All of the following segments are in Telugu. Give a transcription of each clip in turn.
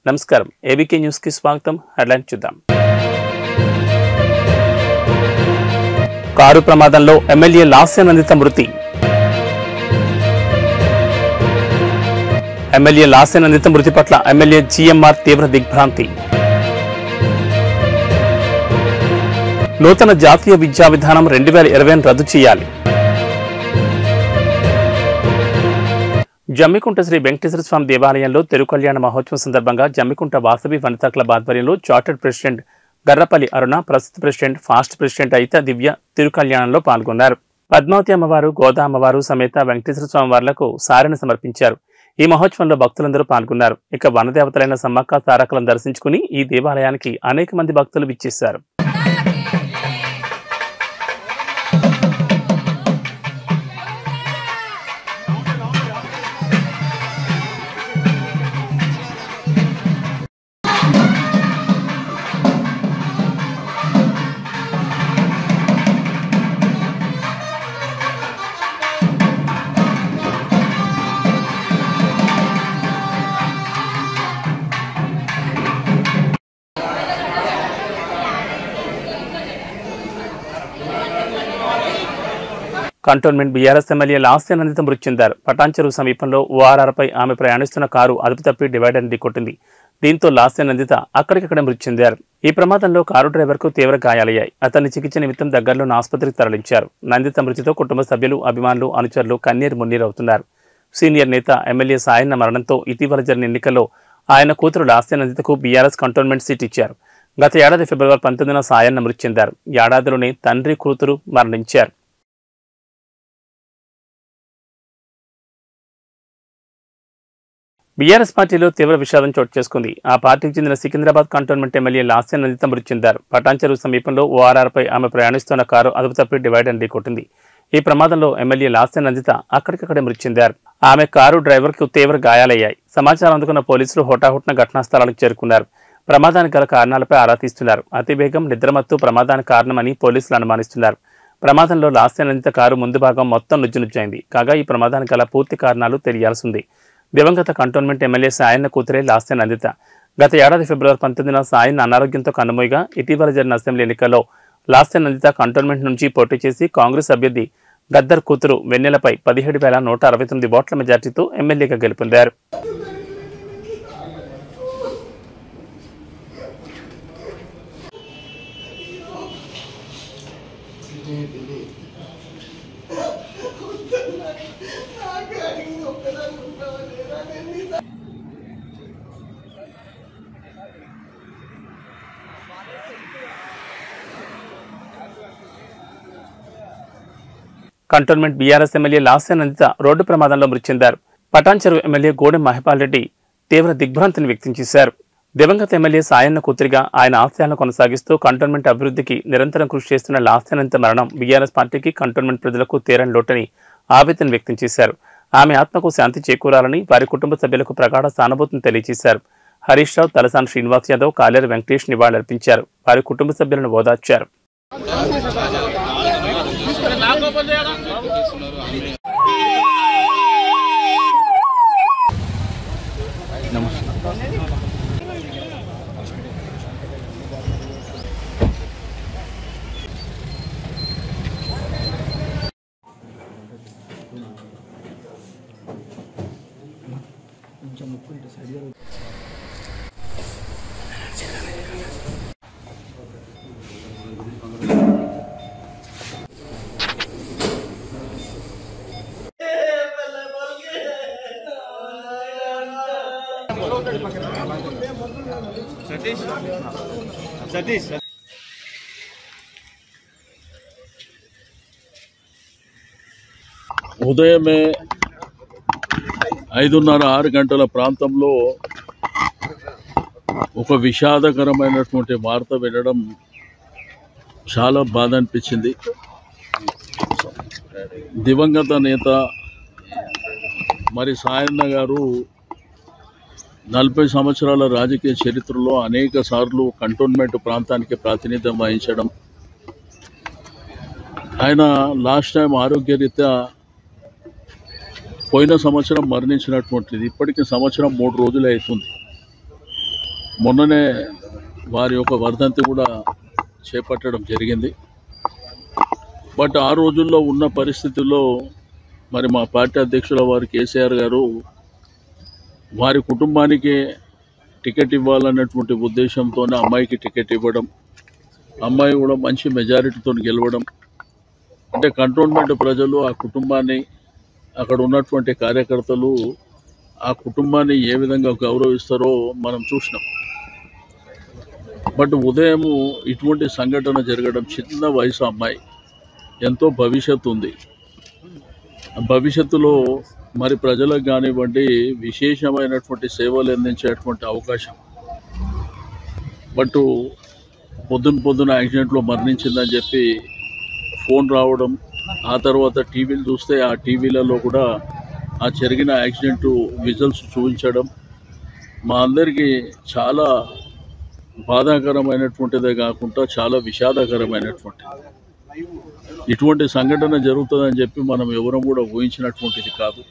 నమస్కారం ఏబీకే న్యూస్ కి స్వాగతం. హెడ్లైన్ చూద్దాం. కారు ప్రమాదంలో ఎమ్మెల్యే లాస్యానందిత మృతి. ఎమ్మెల్యే లాస్యానందిత మృతి పట్ల ఎమ్మెల్యే జీఎంఆర్ తీవ్ర దిగ్భ్రాంతి. నూతన జాతీయ విద్యా విధానం 2020 రద్దు చేయాలి. జమ్మికుంట శ్రీ వెంకటేశ్వర స్వామి దేవాలయంలో తిరుకల్యాణ మహోత్సవం సందర్భంగా జమ్మికుంట వాసవి వనితా క్లబ్ ఆధ్వర్యంలో చార్టర్డ్ ప్రెసిడెంట్ గర్రపల్లి అరుణ, ప్రస్తుత ప్రెసిడెంట్ ఫాస్ట్ ప్రెసిడెంట్ అయిత దివ్య తిరుకల్యాణంలో పాల్గొన్నారు. పద్మావతి అమ్మవారు, గోదా అమ్మవారు సమేత వెంకటేశ్వర స్వామి వార్లకు సారెను సమర్పించారు. ఈ మహోత్సవంలో భక్తులందరూ పాల్గొన్నారు. ఇక వనదేవతలైన సమ్మక్క తారకలను దర్శించుకుని ఈ దేవాలయానికి అనేక మంది భక్తులు విచ్చేశారు. కంటోన్మెంట్ బీఆర్ఎస్ ఎమ్మెల్యే లాస్యానందిత మృతి చెందారు. పటాన్చెరువు సమీపంలో ఓఆర్ఆర్పై ఆమె ప్రయాణిస్తున్న కారు అదుపు తప్పి డివైడర్ ఢీకొట్టింది. దీంతో లాస్యానందిత అక్కడికక్కడే మృతి చెందారు. ఈ ప్రమాదంలో కారు డ్రైవర్కు తీవ్ర గాయాలయ్యాయి. అతన్ని చికిత్స నిమిత్తం దగ్గరలోని ఆసుపత్రికి తరలించారు. నందిత మృతితో కుటుంబ సభ్యులు, అభిమానులు, అనుచరులు కన్నీరు మున్నీరవుతున్నారు. సీనియర్ నేత ఎమ్మెల్యే సాయన్న మరణంతో ఇటీవల జరిగిన ఎన్నికల్లో ఆయన కూతురు లాస్యానందితకు బీఆర్ఎస్ కంటోన్మెంట్ సీట్ ఇచ్చారు. గత ఏడాది ఫిబ్రవరి 19న సాయన్న మృతి చెందారు. ఏడాదిలోనే తండ్రి, కూతురు మరణించారు. బీఆర్ఎస్ పార్టీలో తీవ్ర విషాదం చోటు చేసుకుంది. ఆ పార్టీకి చెందిన సికింద్రాబాద్ కంటోన్మెంట్ ఎమ్మెల్యే లాస్యానందిత మృతి చెందారు. పటాన్చెరువు సమీపంలో ఓఆర్ఆర్పై ఆమె ప్రయాణిస్తున్న కారు అదుపు తప్పి డివైడర్ ఢీకొట్టింది. ఈ ప్రమాదంలో ఎమ్మెల్యే లాస్యానందిత అక్కడికక్కడే మృతి చెందారు. ఆమె కారు డ్రైవర్కు తీవ్ర గాయాలయ్యాయి. సమాచారం అందుకున్న పోలీసులు హుటాహుటిన ఘటనా స్థలానికి చేరుకున్నారు. ప్రమాదానికి గల కారణాలపై ఆరా తీస్తున్నారు. అతివేగం, నిద్రమత్తు ప్రమాదానికి కారణమని పోలీసులు అనుమానిస్తున్నారు. ప్రమాదంలో లాస్యానందిత కారు ముందు భాగం మొత్తం నుజ్జునుజ్జైంది. కాగా ఈ ప్రమాదానికి గల పూర్తి కారణాలు తెలియాల్సింది. దివంగత కంటోన్మెంట్ ఎమ్మెల్యే సాయన్న కూతురే లాస్యానందిత. గత ఏడాది ఫిబ్రవరి 19న సాయన్న అనారోగ్యంతో కన్నుమూయగా ఇటీవల జరిగిన అసెంబ్లీ ఎన్నికల్లో లాస్యానందిత కంటోన్మెంట్ నుంచి పోటీ చేసి కాంగ్రెస్ అభ్యర్థి గద్దర్ కూతురు వెన్నెలపై 17,169 ఓట్ల మెజార్టీతో ఎమ్మెల్యేగా గెలుపొందారు. Cantonment BRS MLA Lasya Nanditha road ప్రమాదంలో మృతి చెందారు. పటాన్చెరువు ఎమ్మెల్యే గోడెం మహిపాల్ రెడ్డి తీవ్ర దిగ్భ్రాంతిని వ్యక్తం చేశారు. దివంగత ఎమ్మెల్యే సాయన్న కూతురిగా ఆయన ఆశయాలను కొనసాగిస్తూ కంటోన్మెంట్ అభివృద్ధికి నిరంతరం కృషి చేస్తున్న లాస్యానందిత మరణం బీఆర్ఎస్ పార్టీకి, కంటోన్మెంట్ ప్రజలకు తీరని లోటని ఆవేదన వ్యక్తం చేశారు. ఆమె ఆత్మకు శాంతి చేకూరాలని వారి కుటుంబ సభ్యులకు ప్రగాఢ సానుభూతిని తెలియజేశారు. హరీష్ రావు, తలసాని శ్రీనివాస్ యాదవ్, కాలేరు వెంకటేష్ నివాళులర్పించారు. వారి కుటుంబ సభ్యులను ఓదార్చారు. ఉదయమే 5:30-6 గంటల ప్రాంతంలో ఒక విషాదకరమైనటువంటి వార్త వినడం చాలా బాధ అనిపించింది. దివంగత నేత మరి సాయన్న గారు 40 సంవత్సరాల రాజకీయ చరిత్రలో అనేక సార్లు కంటోన్మెంట్ ప్రాంతానికి ప్రాతినిధ్యం వహించడం, ఆయన లాస్ట్ టైం ఆరోగ్యరీత్యా పోయిన సంవత్సరం మరణించినటువంటిది. ఇప్పటికి సంవత్సరం 3 రోజులు అవుతుంది. మొన్ననే వారి యొక్క వర్ధంతి కూడా చేపట్టడం జరిగింది. బట్ ఆ రోజుల్లో ఉన్న పరిస్థితుల్లో మరి మా పార్టీ అధ్యక్షుల వారు కేసీఆర్ గారు వారి కుటుంబానికి టికెట్ ఇవ్వాలన్నటువంటి ఉద్దేశంతోనే అమ్మాయికి టికెట్ ఇవ్వడం, అమ్మాయి కూడా మంచి మెజారిటీతో గెలవడం, అంటే కంటోన్మెంట్ ప్రజలు ఆ కుటుంబాన్ని, అక్కడ ఉన్నటువంటి కార్యకర్తలు ఆ కుటుంబాన్ని ఏ విధంగా గౌరవిస్తారో మనం చూసినాం. బట్ ఉదయం ఇటువంటి సంఘటన జరగడం, చిన్న వయసు అమ్మాయి, ఎంతో భవిష్యత్తు ఉంది. భవిష్యత్తులో మరి ప్రజలకు కానివ్వండి విశేషమైనటువంటి సేవలు అందించేటువంటి అవకాశం. బట్ పొద్దున యాక్సిడెంట్లో మరణించిందని చెప్పి ఫోన్ రావడం, ఆ తర్వాత టీవీలు చూస్తే ఆ టీవీలలో కూడా ఆ జరిగిన యాక్సిడెంట్ విజువల్స్ చూపించడం మా అందరికీ చాలా బాధాకరమైనటువంటిదే కాకుండా చాలా విషాదకరమైనటువంటిది. ఇటువంటి సంఘటన జరుగుతుందని చెప్పి మనం ఎవరం కూడా ఊహించినటువంటిది కాదు.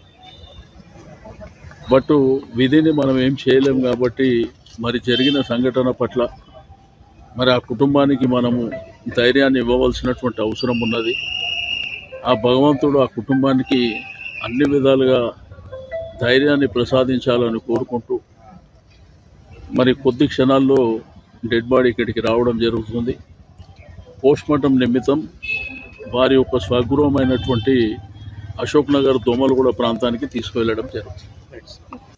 బట్ విధిని మనం ఏం చేయలేం కాబట్టి మరి జరిగిన సంఘటన పట్ల మరి ఆ కుటుంబానికి మనము ధైర్యాన్ని ఇవ్వవలసినటువంటి అవసరం ఉన్నది. ఆ భగవంతుడు ఆ కుటుంబానికి అన్ని విధాలుగా ధైర్యాన్ని ప్రసాదించాలని కోరుకుంటూ మరి కొద్ది క్షణాల్లో డెడ్ బాడీ ఇక్కడికి రావడం జరుగుతుంది. పోస్ట్మార్టం నిమిత్తం వారి యొక్క స్వగృహమైనటువంటి అశోక్ నగర్ దోమలగూడ ప్రాంతానికి తీసుకువెళ్లడం జరుగుతుంది.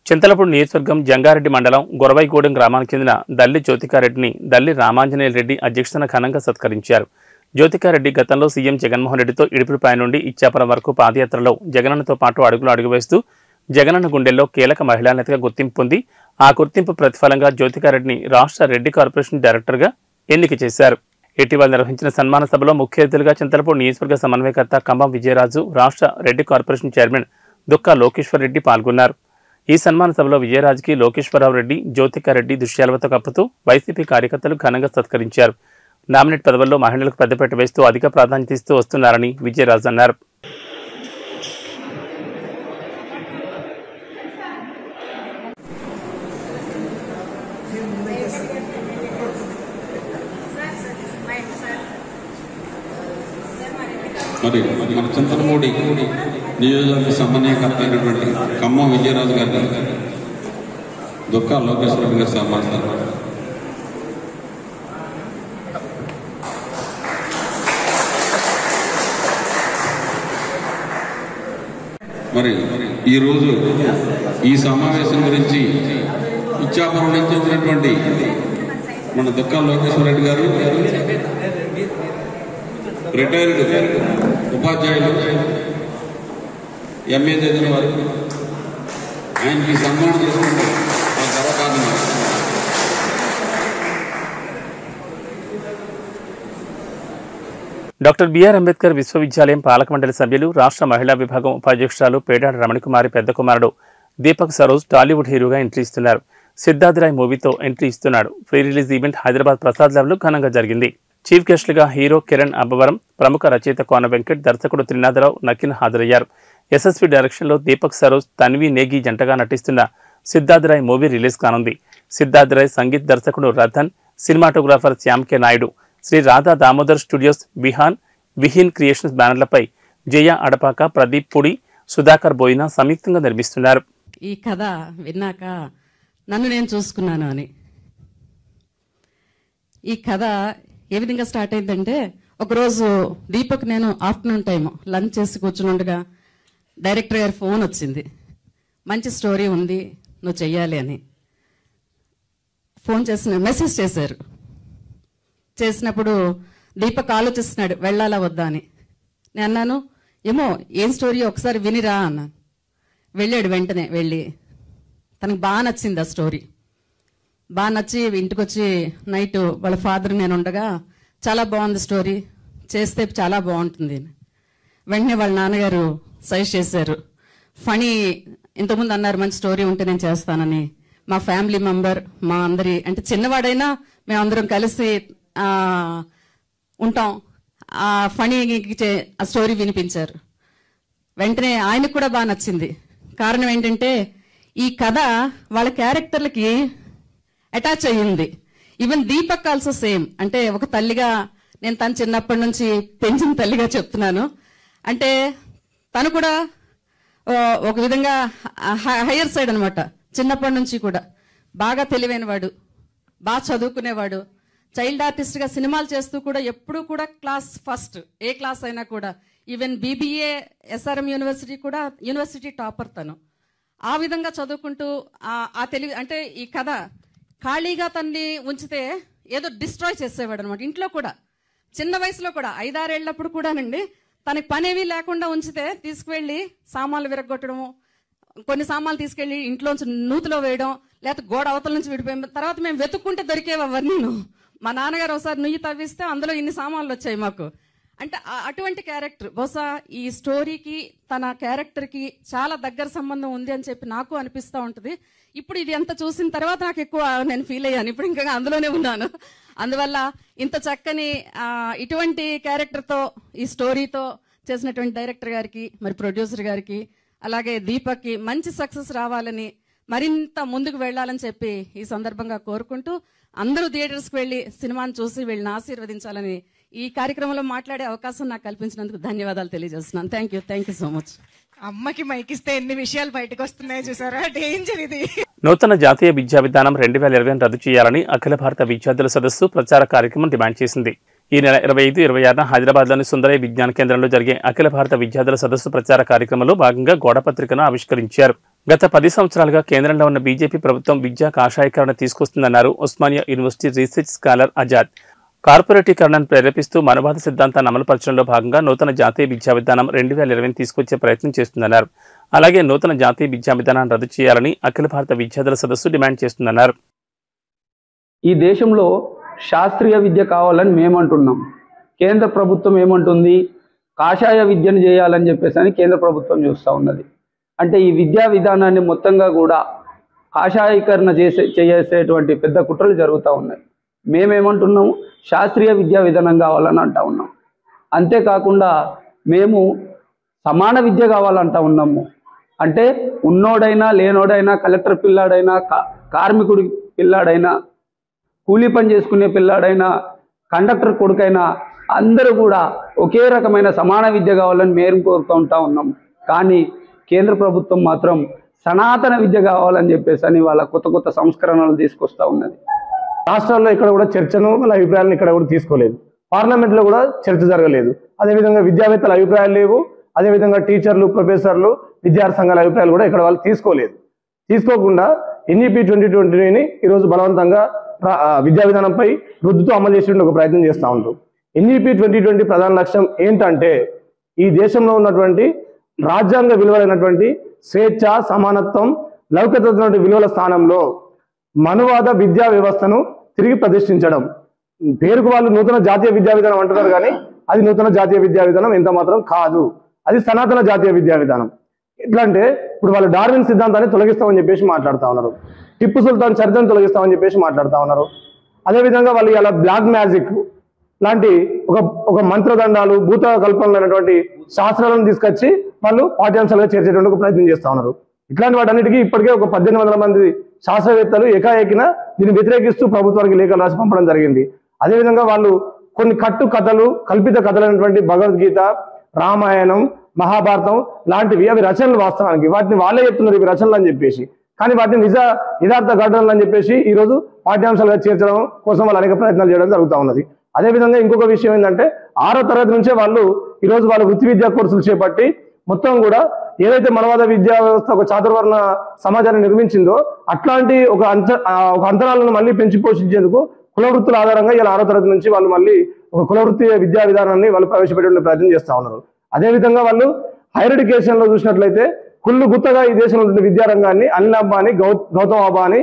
చింతలపూడి నియోజకవర్గం జంగారెడ్డి మండలం గొరవైగూడెం గ్రామానికి చెందిన దల్లి జ్యోతికారెడ్డిని దల్లి రామాంజనేయ రెడ్డి అధ్యక్షతన ఘనంగా సత్కరించారు. జ్యోతికారెడ్డి గతంలో సీఎం జగన్మోహన్ రెడ్డితో ఇడుపులపై నుండి ఇచ్చాపురం వరకు పాదయాత్రలో జగనన్నతో పాటు అడుగు వేస్తూ జగనన్న గుండెల్లో కీలక మహిళా నేతగా గుర్తింపు పొంది ఆ గుర్తింపు ప్రతిఫలంగా జ్యోతికారెడ్డిని రాష్ట్ర రెడ్డి కార్పొరేషన్ డైరెక్టర్గా ఎన్నిక చేశారు. ఇటీవల నిర్వహించిన సన్మాన సభలో ముఖ్య అతిథులుగా చింతలపూడి నియోజకవర్గ సమన్వయకర్త కంబం విజయరాజు, రాష్ట్ర రెడ్డి కార్పొరేషన్ చైర్మన్ దుక్కా లోకేశ్వర్ రెడ్డి పాల్గొన్నారు. ఈ సన్మాన సభలో విజయరాజుకి లోకేశ్వరరావు రెడ్డి, జ్యోతికారెడ్డి దుశ్యాలవతో కప్పుతూ వైసీపీ కార్యకర్తలు ఘనంగా సత్కరించారు. నామినేట్ పదవుల్లో మహిళలకు పెద్దపీట వేస్తూ అధిక ప్రాధాన్యత ఇస్తూ వస్తున్నారని విజయరాజు అన్నారు. మరి మన చింతలపూడి నియోజకవర్గ సమన్వయకర్త అయినటువంటి ఖమ్మం విజయరాజు గారిని దుక్కా లోకేశ్వర రెడ్డి గారు సన్మానిస్తారు. మరి ఈరోజు ఈ సమావేశం గురించి ఇచ్చాపురం నుంచి వచ్చినటువంటి మన దుక్కా లోకేశ్వర రెడ్డి గారు రిటైర్డ్ ఉపాధ్యాయులు, ఎంఏ చదివిన వారు, ఆయనకి సన్మానం చేసుకుంటూ ఆ గర్వకారణం. డాక్టర్ బిఆర్ అంబేద్కర్ విశ్వవిద్యాలయం పాలక మండలి సభ్యులు, రాష్ట్ర మహిళా విభాగం ఉపాధ్యక్షురాలు పేడాడ రమణకుమారి పెద్ద కుమారుడు దీపక్ సరోజ్ టాలీవుడ్ హీరోగా ఎంట్రీ ఇస్తున్నారు. సిద్ధార్థరాయ్ మూవీతో ఎంట్రీ ఇస్తున్నాడు. Pre release event Hyderabad Prasad ల్యాబ్లో ఘనంగా జరిగింది. చీఫ్ గెస్టులుగా హీరో కిరణ్ అబ్బవరం, ప్రముఖ రచయిత కోన వెంకట్, దర్శకుడు త్రినాథరావు, నకిన్ హాజరయ్యారు. ఎస్ఎస్వి డైరెక్షన్లో దీపక్ సరోజ్, తన్వి నేగి జంటగా నటిస్తున్న సిద్ధార్థరాయ్ మూవీ రిలీజ్ కానుంది. సిద్ధార్థరాయ్ సంగీత దర్శకుడు రతన్, సినిమాటోగ్రాఫర్ శ్యామ్ కే నాయుడు, శ్రీ రాధా దామోదర్ స్టూడియోస్, విహీన్ క్రియేషన్స్ బ్యానర్లపై జయ అడపాక, ప్రదీప్ పుడి, సుధాకర్ బోయినా సంయుక్తంగా నిర్మిస్తున్నారు. ఈ కథ విన్నాక నన్ను నేను చూసుకున్నాను అని. ఈ కథ ఏ విధంగా స్టార్ట్ అయిందంటే, ఒకరోజు దీపక్ నేను ఆఫ్టర్నూన్ టైం లంచ్ చేసి కూర్చుని డైరెక్టర్ గారి ఫోన్ వచ్చింది. మంచి స్టోరీ ఉంది, నువ్వు చెయ్యాలి అని ఫోన్ చేసిన మెసేజ్ చేశారు. చేసినప్పుడు దీపక్ ఆలోచిస్తున్నాడు వెళ్ళాలా వద్దా అని. నేను అన్నాను, ఏమో ఏం స్టోరీ ఒకసారి వినిరా అన్నాను. వెళ్ళాడు. వెంటనే వెళ్ళి తనకు బాగా నచ్చింది ఆ స్టోరీ. బాగా నచ్చి ఇంటికి వచ్చి నైట్ వాళ్ళ ఫాదర్ నేను ఉండగా చాలా బాగుంది స్టోరీ, చేస్తే చాలా బాగుంటుంది. వెంటనే వాళ్ళ నాన్నగారు సజెస్ట్ చేశారు. ఫనీ ఇంతకుముందు అన్నారు మంచి స్టోరీ ఉంటే నేను చేస్తానని. మా ఫ్యామిలీ మెంబర్, మా అందరి అంటే చిన్నవాడైనా మేమందరం కలిసి ఉంటాం. ఆ ఫనీకి ఆ స్టోరీ వినిపించారు. వెంటనే ఆయనకు కూడా బాగా నచ్చింది. కారణం ఏంటంటే ఈ కథ వాళ్ళ క్యారెక్టర్లకి అటాచ్ అయ్యింది. Even Deepak also same. అంటే ఒక తల్లిగా నేను తను చిన్నప్పటి నుంచి పెంచిన తల్లిగా చెప్తున్నాను. అంటే తను కూడా ఒక విధంగా హయ్యర్ సైడ్ అనమాట. చిన్నప్పటి నుంచి కూడా బాగా తెలివైనవాడు, బాగా చదువుకునేవాడు, చైల్డ్ ఆర్టిస్ట్ గా సినిమాలు చేస్తూ కూడా ఎప్పుడూ కూడా క్లాస్ ఫస్ట్, ఏ క్లాస్ అయినా కూడా. ఈవెన్ బీబీఏ ఎస్ఆర్ఎం యూనివర్సిటీ కూడా యూనివర్సిటీ టాపర్ తను. ఆ విధంగా చదువుకుంటూ ఆ తెలివి, అంటే ఈ కథ ఖాళీగా తన్ని ఉంచితే ఏదో డిస్ట్రాయ్ చేసేవాడు అనమాట. ఇంట్లో కూడా చిన్న వయసులో కూడా 5-6 ఏళ్లప్పుడు కూడానండి తనకి పనేవి లేకుండా ఉంచితే తీసుకువెళ్ళి సామాన్లు విరగొట్టడము, కొన్ని సామాన్లు తీసుకెళ్లి ఇంట్లోంచి నూతిలో వేయడం, లేకపోతే గోడ అవతల నుంచి విడిపోయిన తర్వాత మేము వెతుక్కుంటే దొరికేవి అవన్నీ. మా నాన్నగారు ఒకసారి నుయ్యి తవ్విస్తే అందులో ఇన్ని సామాన్లు వచ్చాయి మాకు. అంటే అటువంటి క్యారెక్టర్ బహుశా ఈ స్టోరీకి తన క్యారెక్టర్ కి చాలా దగ్గర సంబంధం ఉంది అని చెప్పి నాకు అనిపిస్తూ ఉంటుంది. ఇప్పుడు ఇది ఎంత చూసిన తర్వాత నాకు ఎక్కువ నేను ఫీల్ అయ్యాను. ఇప్పుడు ఇంకా అందులోనే ఉన్నాను. అందువల్ల ఇంత చక్కని ఇటువంటి క్యారెక్టర్ తో ఈ స్టోరీతో చేసినటువంటి డైరెక్టర్ గారికి, మరి ప్రొడ్యూసర్ గారికి, అలాగే దీపక్ కి మంచి సక్సెస్ రావాలని, మరింత ముందుకు వెళ్లాలని చెప్పి ఈ సందర్భంగా కోరుకుంటూ అందరూ థియేటర్స్ కి వెళ్లి సినిమాను చూసి వీళ్ళని ఆశీర్వదించాలని ఈ కార్యక్రమంలో మాట్లాడే అవకాశం నాకు కల్పించినందుకు ధన్యవాదాలు తెలియజేస్తున్నాను. Thank you so much. అమ్మకి మైకిస్తే ఎన్ని విషయాలు బయటకు వస్తున్నాయో చూసారా, డేంజర్ ఇది. నూతన జాతీయ విద్యా విధానం 2020 రద్దు చేయాలని అఖిల భారత విద్యార్థుల సదస్సు ప్రచార కార్యక్రమం డిమాండ్ చేసింది. ఈ నెల 25-26న హైదరాబాద్లోని సుందరయ్య విజ్ఞాన కేంద్రంలో జరిగే అఖిల భారత విద్యార్థుల సదస్సు ప్రచార కార్యక్రమంలో భాగంగా గోడపత్రికను ఆవిష్కరించారు. గత 10 సంవత్సరాలుగా కేంద్రంలో ఉన్న బీజేపీ ప్రభుత్వం విద్యా కాషాయీకరణ తీసుకొస్తుందన్నారు Osmania university research scholar Azad. కార్పొరేటీకరణను ప్రేరేపిస్తూ మనవాద సిద్ధాంతాన్ని అమలుపరచడంలో భాగంగా నూతన జాతీయ విద్యా విధానం 2020 తీసుకొచ్చే ప్రయత్నం చేస్తుందన్నారు. అలాగే నూతన జాతీయ విద్యా విధానాన్ని రద్దు చేయాలని అఖిల భారత విద్యార్థుల సదస్సు డిమాండ్ చేస్తుందన్నారు. ఈ దేశంలో శాస్త్రీయ విద్య కావాలని మేమంటున్నాం. కేంద్ర ప్రభుత్వం ఏమంటుంది? కాషాయ విద్యను చేయాలని చెప్పేసి అని కేంద్ర ప్రభుత్వం చూస్తూ ఉన్నది. అంటే ఈ విద్యా విధానాన్ని మొత్తంగా కూడా కాషాయీకరణ చేసేటువంటి పెద్ద కుట్రలు జరుగుతూ ఉన్నాయి. మేమేమంటున్నాము? శాస్త్రీయ విద్యా విధానం కావాలని అంటూ ఉన్నాం. అంతేకాకుండా మేము సమాన విద్య కావాలంటూ ఉన్నాము. అంటే ఉన్నోడైనా లేనోడైనా, కలెక్టర్ పిల్లాడైనా, కార్మికుడి పిల్లాడైనా, కూలీ పని చేసుకునే పిల్లాడైనా, కండక్టర్ కొడుకైనా అందరూ కూడా ఒకే రకమైన సమాన విద్య కావాలని మేము కోరుకుంటూ ఉన్నాం. కానీ కేంద్ర ప్రభుత్వం మాత్రం సనాతన విద్య కావాలని చెప్పేసి అని వాళ్ళ కొత్త కొత్త సంస్కరణలు తీసుకొస్తూ ఉన్నది. రాష్ట్రాల్లో ఇక్కడ కూడా చర్చను, వాళ్ళ అభిప్రాయాలను ఇక్కడ కూడా తీసుకోలేదు. పార్లమెంట్లో కూడా చర్చ జరగలేదు. అదేవిధంగా విద్యావేత్తల అభిప్రాయాలు లేవు. అదేవిధంగా టీచర్లు, ప్రొఫెసర్లు, విద్యార్థి సంఘాల అభిప్రాయాలు కూడా ఇక్కడ వాళ్ళు తీసుకోలేదు. తీసుకోకుండా ఎన్ఈపీ 2020ని ఈరోజు బలవంతంగా విద్యా విధానంపై రుద్దుతూ అమలు చేసే ఒక ప్రయత్నం చేస్తూ ఉంటారు. ఎన్ఈపీ 2020 ప్రధాన లక్ష్యం ఏంటంటే ఈ దేశంలో ఉన్నటువంటి రాజ్యాంగ విలువలైనటువంటి స్వేచ్ఛ, సమానత్వం, లౌకికత విలువల స్థానంలో మనువాద విద్యా వ్యవస్థను తిరిగి ప్రతిష్ఠించడం. పేరుకు వాళ్ళు నూతన జాతీయ విద్యా విధానం అంటున్నారు, కానీ అది నూతన జాతీయ విద్యా విధానం ఎంత మాత్రం కాదు. అది సనాతన జాతీయ విద్యా విధానం. ఎట్లా అంటే ఇప్పుడు వాళ్ళు డార్విన్ సిద్ధాంతాన్ని తొలగిస్తామని చెప్పేసి మాట్లాడుతూ ఉన్నారు. టిప్పు సుల్తాన్ చరిత్రను తొలగిస్తామని చెప్పేసి మాట్లాడుతూ ఉన్నారు. అదేవిధంగా వాళ్ళు ఇలా బ్లాక్ మ్యాజిక్ లాంటి ఒక మంత్రదండాలు, భూత కల్పనలు అనేటువంటి శాస్త్రాలను తీసుకొచ్చి వాళ్ళు పాఠ్యాంశాలుగా చేర్చేటువంటి ఒక ప్రయత్నం చేస్తూ ఉన్నారు. ఇట్లాంటి వాటన్నిటికీ ఇప్పటికే ఒక 1800 మంది శాస్త్రవేత్తలు ఏకాఏకిన దీన్ని వ్యతిరేకిస్తూ ప్రభుత్వానికి లేఖలు రాసి పంపడం జరిగింది. అదేవిధంగా వాళ్ళు కొన్ని కథలు, కల్పిత కథలైనటువంటి భగవద్గీత, రామాయణం, మహాభారతం లాంటివి అవి రచనలు. వాస్తవానికి వాటిని వాళ్ళే చెప్తున్నారు ఇవి రచనలు అని చెప్పేసి. కానీ వాటిని యథార్థ ఘటనలు అని చెప్పేసి ఈరోజు పాఠ్యాంశాలుగా చేర్చడం కోసం వాళ్ళు అనేక ప్రయత్నాలు చేయడం జరుగుతూ ఉన్నది. అదేవిధంగా ఇంకొక విషయం ఏంటంటే 6వ తరగతి నుంచే వాళ్ళు ఈరోజు వాళ్ళ వృత్తి విద్యా కోర్సులు చేపట్టి మొత్తం కూడా ఏదైతే మనవాద విద్యా వ్యవస్థ ఒక చాతుర్వర్ణ సమాజాన్ని నిర్మించిందో అట్లాంటి ఒక అంతరాలను మళ్ళీ పెంచి పోషించేందుకు కుల వృత్తుల ఆధారంగా ఇలా 6వ తరగతి నుంచి వాళ్ళు మళ్ళీ ఒక కుల వృత్తి విద్యా విధానాన్ని వాళ్ళు ప్రవేశపెట్టే ప్రయత్నం చేస్తూ ఉన్నారు. అదేవిధంగా వాళ్ళు హైయర్ ఎడ్యుకేషన్ లో చూసినట్లయితే కుళ్ళు గుత్తగా ఈ దేశంలో ఉన్న విద్యారంగాన్ని అనిల్ అంబానీ, గౌతమ్ అబానీ,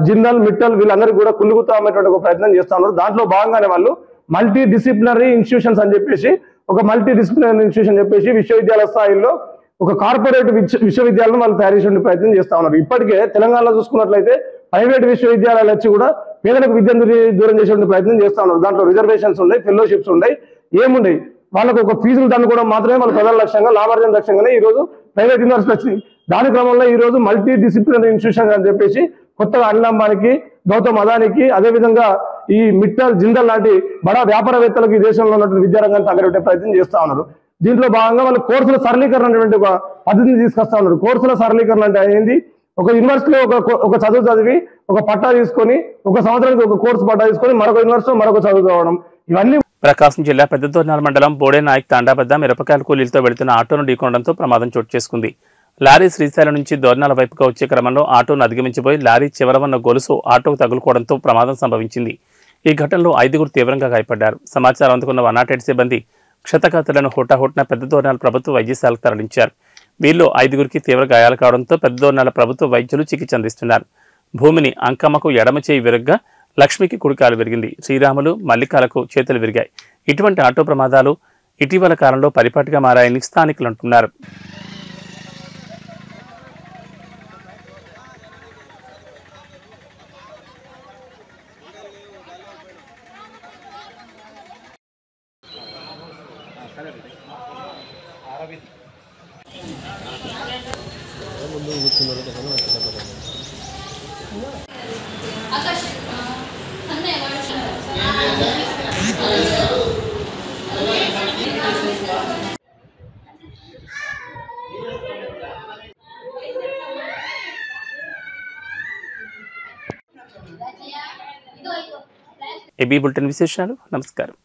జిందాల్, మిట్టల్ వీళ్ళందరికీ కూడా కుళ్ళు గుత్త అమ్మేటువంటి ఒక ప్రయత్నం చేస్తూ ఉన్నారు. దాంట్లో భాగంగానే వాళ్ళు మల్టీ డిసిప్లినరీ ఇన్స్టిట్యూషన్స్ అని చెప్పేసి ఒక మల్టీ డిసిప్లినరీ ఇన్స్టిట్యూషన్ చెప్పేసి విశ్వవిద్యాలయ స్థాయిలో ఒక కార్పొరేట్ విశ్వవిద్యాలయం వాళ్ళు తయారు చేసే ప్రయత్నం చేస్తూ ఉన్నారు. ఇప్పటికే తెలంగాణలో చూసుకున్నట్లయితే ప్రైవేట్ విశ్వవిద్యాలయాలు వచ్చి కూడా పేదలకు విద్యను దూరం చేసే ప్రయత్నం చేస్తూ ఉన్నారు. దాంట్లో రిజర్వేషన్స్ ఉన్నాయి, ఫెలోషిప్స్ ఉన్నాయి, ఏముండయి. వాళ్ళకు ఒక ఫీజులు దండుకోవడం మాత్రమే వాళ్ళ ప్రధాన లక్ష్యంగా, లాభార్జన లక్ష్యంగానే ఈరోజు ప్రైవేట్ యూనివర్సిటీ వచ్చినాయి. దాని క్రమంలో ఈ రోజు మల్టీ డిసిప్లినరీ ఇన్స్టిట్యూషన్ అని చెప్పేసి కొత్తగా అనిల్ అంబానీకి, గౌతమ్ అదానికి, అదేవిధంగా ఈ మిట్టల్ జిందల్ లాంటి బడా వ్యాపారవేత్తలకు ఈ దేశంలో ఉన్నటువంటి విద్యారంగాన్ని తగ్గబెట్టే ప్రయత్నం చేస్తా ఉన్నారు. దీంట్లో భాగంగా వాళ్ళు కోర్సుల సరళీకరణ అనేటువంటి ఒక పద్ధతిని తీసుకొస్తా ఉన్నారు. కోర్సుల సరళీకరణ అంటే ఏంది? ఒక యూనివర్సిటీలో ఒక చదువు చదివి ఒక పట్టా తీసుకొని, ఒక సంవత్సరానికి ఒక కోర్సు పట్టా తీసుకొని మరొక యూనివర్సిటీలో మరొక చదువు చదవడం, ఇవన్నీ. ప్రకాశం జిల్లా పెద్దదోర్నాల మండలం బోడేనాయక్ తాండా వద్ద మిరపకాయల కూలీలతో వెళుతున్న ఆటోను ఢీకొనడంతో ప్రమాదం చోటు చేసుకుంది. లారీ శ్రీశైలం నుంచి దోర్నాల వైపుగా వచ్చే క్రమంలో ఆటోను అధిగమించిపోయి లారీ చివర ఉన్న గొలుసు ఆటోకు తగులుకోవడంతో ప్రమాదం సంభవించింది. ఈ ఘటనలో 5గురు తీవ్రంగా గాయపడ్డారు. సమాచారం అందుకున్న 108 సిబ్బంది క్షతగాతులను హుటాహుటిన పెద్దదోర్నాల ప్రభుత్వ వైద్యశాలకు తరలించారు. వీరిలో 5గురికి తీవ్ర గాయాలు కావడంతో పెద్దదోర్నాల ప్రభుత్వ వైద్యులు చికిత్స అందిస్తున్నారు. భూమిని అంకమ్మకు ఎడమ చేయి విరగ్గా లక్ష్మికి కుడికాలు విరిగింది. శ్రీరాములు, మల్లికాలకు చేతులు విరిగాయి. ఇటువంటి ఆటో ప్రమాదాలు ఇటీవల కాలంలో పరిపాటిగా మారాయని స్థానికులు అంటున్నారు. ఏబీ బులెటిన్ విశేషాలు. నమస్కారం.